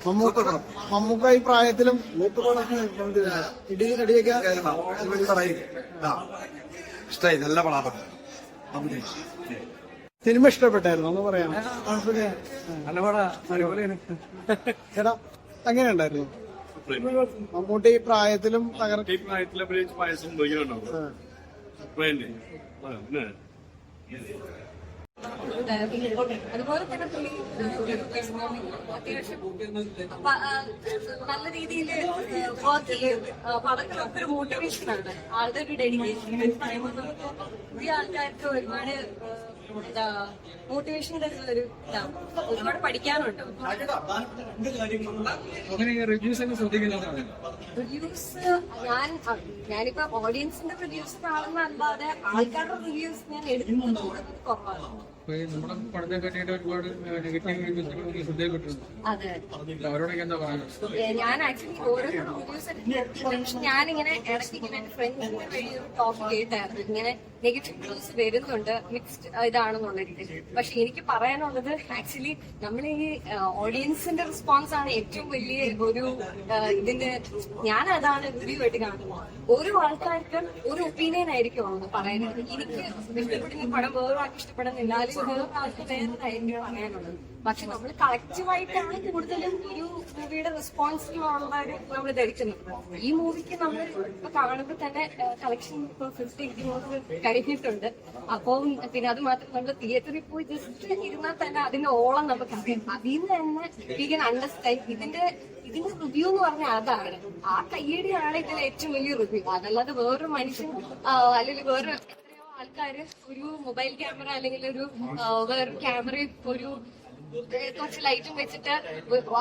മമ്മൂക്ക ഈ പ്രായത്തിലും ഇടിയൊക്കെ ഇഷ്ടായി, നല്ല പടാണ്. സിനിമ ഇഷ്ടപ്പെട്ടായിരുന്നു ഒന്ന് പറയാം. നല്ല പടാ, അടിപൊളിയാണ്. ചേട്ടാ എങ്ങനെ ഉണ്ടായിരുന്നു മമ്മൂട്ടി ഈ പ്രായത്തിലും പായസം അതുപോലെ തന്നെ പുള്ളി അത്യാവശ്യം നല്ല രീതിയിൽ വർക്ക് ചെയ്യും. പടങ്ങളൊക്കെ ഒരു മോട്ടിവേഷനാണ്, ആളുടെ ഒരു ഡെഡിക്കേഷൻ പറയുമ്പോൾ പുതിയ ആൾക്കാർക്ക് ഒരുപാട് എന്താ മോട്ടിവേഷൻ തരുന്ന ഒരു ഇതാണ്. ഒരുപാട് പഠിക്കാനുണ്ട്. റിവ്യൂസ് ഞാനിപ്പോ ഓഡിയൻസിന്റെ റിവ്യൂസ് കാണുന്നതല്ലാതെ ആൾക്കാരുടെ റിവ്യൂസ് ഞാൻ എടുക്കുന്നത് കുറവാണ്. നമ്മുടെ പടത്തെ പറ്റിയിട്ട് ഒരുപാട് നെഗറ്റീവ് റിവ്യൂസ് ശ്രദ്ധയിൽപ്പെട്ടിട്ടുണ്ട്. അവരോടൊക്കെ എന്താ പറയുന്നത്? ഞാൻ ആക്ച്വലി ഓരോ റിവ്യൂസ് ഞാനിങ്ങനെ ഇടയ്ക്ക് ഇങ്ങനെ എന്റെ ഫ്രണ്ട്സിന്റെ വഴി ഒരു ടോക്ക് കേട്ടായിരുന്നു, ഇങ്ങനെ നെഗറ്റീവ് റിവ്യൂസ് വരുന്നുണ്ട്, മിക്സ്ഡ് ഇതാണെന്നുള്ള രീതിയിൽ. പക്ഷെ എനിക്ക് പറയാനുള്ളത് ആക്ച്വലി നമ്മൾ ഈ ഓഡിയൻസിന്റെ റെസ്പോൺസ് ആണ് ഏറ്റവും വലിയ ഒരു ഇതിന്റെ. ഞാൻ അതാണ് റിവ്യൂ ആയിട്ട് കാണുന്നത്. ഓരോ ആൾക്കാർക്കും ഒരു ഒപ്പീനിയൻ ആയിരിക്കും പറയുന്നത്. എനിക്ക് ഇഷ്ടപ്പെടുന്ന പടം വേറൊരാൾക്ക് ഇഷ്ടപ്പെടുന്നില്ല, അല്ലെങ്കിൽ വേറൊരാൾക്ക് വേറൊരായിരിക്കും പറയാനുള്ളത്. പക്ഷെ നമ്മൾ കളക്റ്റീവായിട്ടാണ് കൂടുതലും ഒരു മൂവിയുടെ റെസ്പോൺസിലുള്ളവര് നമ്മൾ ധരിക്കുന്നത്. ഈ മൂവിക്ക് നമ്മൾ ഇപ്പൊ കാണുമ്പോൾ തന്നെ കളക്ഷൻ ഇപ്പൊ 50 കഴിഞ്ഞിട്ടുണ്ട്. അപ്പം പിന്നെ അത് മാത്രം നമ്മൾ തിയേറ്ററിൽ പോയി ജസ്റ്റ് ഇരുന്നാൽ തന്നെ അതിന്റെ ഓളം നമുക്ക് അറിയാം. അതിൽ നിന്ന് തന്നെ വി ക്യാൻ അണ്ടർസ്റ്റാൻഡ് ഇതിന്റെ റിവ്യൂ എന്ന് പറഞ്ഞാൽ അതാണ്. ആ കയ്യടിയാണ് ഇതിലെ ഏറ്റവും വലിയ റിവ്യൂ. അതല്ലാതെ വേറൊരു മനുഷ്യൻ അല്ലെങ്കിൽ വേറെ എത്രയോ ആൾക്കാര് ഒരു മൊബൈൽ ക്യാമറ അല്ലെങ്കിൽ ഒരു വേറൊരു ക്യാമറയിൽ ഒരു കുറച്ച് ലൈറ്റും വെച്ചിട്ട്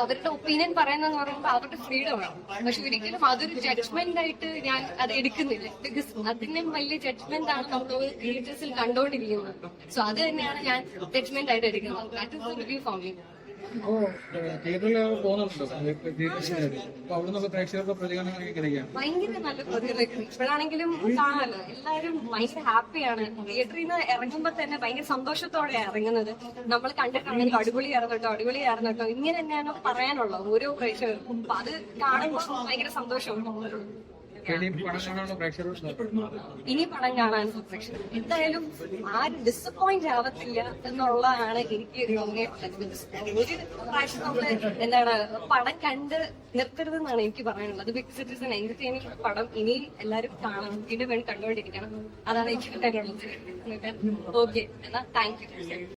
അവരുടെ ഒപ്പീനിയൻ പറയുന്നതെന്ന് പറയുമ്പോൾ അവരുടെ ഫ്രീഡമാണ്. പക്ഷെ ഒരിക്കലും അതൊരു ജഡ്ജ്മെന്റ് ആയിട്ട് ഞാൻ അത് എടുക്കുന്നില്ല. ബിക്കോസ് അതിനും വലിയ ജഡ്ജ്മെന്റ് ആണ് നമ്മൾ തിയേറ്റേഴ്സിൽ കണ്ടുകൊണ്ടിരിക്കുന്നത്. സോ അത് തന്നെയാണ് ഞാൻ ജഡ്ജ്മെന്റ് ആയിട്ട് എടുക്കുന്നത്. That is the review for me. തിയേറ്ററിൽ പോകുന്നുണ്ടോ? അപ്പൊ അവിടെ നിന്നൊക്കെ പ്രേക്ഷകർക്ക് പ്രതികരണം கிடைക്കാം. ഭയങ്കര നല്ല പ്രതികരണം. ഇപ്പോഴാണെങ്കിലും കാണാമല്ലോ, എല്ലാവരും ഭയങ്കര ഹാപ്പിയാണ്. തിയേറ്ററിൽ നിന്ന് ഇറങ്ങുമ്പോൾ തന്നെ ഭയങ്കര സന്തോഷത്തോടെയാണ് ഇറങ്ങുന്നത്. നമ്മൾ കണ്ടിട്ടാണെങ്കിൽ അടിപൊളിയായിരുന്നു കേട്ടോ ഇങ്ങനെ തന്നെയാണ് പറയാനുള്ളത് ഓരോ പ്രേക്ഷകർക്കും. അപ്പൊ അത് കാണുമ്പോൾ ഭയങ്കര സന്തോഷമാണ്. ഇനി പടം കാണാൻ പ്രേക്ഷകർ എന്തായാലും ആരും ഡിസപ്പോയിന്റ് ആവത്തില്ല എന്നുള്ളതാണ് എനിക്ക് ഒരു പ്രാവശ്യം നമ്മള് എന്താണ് പടം കണ്ട് നിർത്തരുതെന്നാണ് എനിക്ക് പറയാനുള്ളത്. Because it is an entertaining പടം. ഇനിയും എല്ലാവരും കാണണം, വീണ്ടും കണ്ടുകൊണ്ടിരിക്കണം. അതാണ് എനിക്ക് കിട്ടാനുള്ളത്. ഓക്കെ എന്നാ താങ്ക് യു.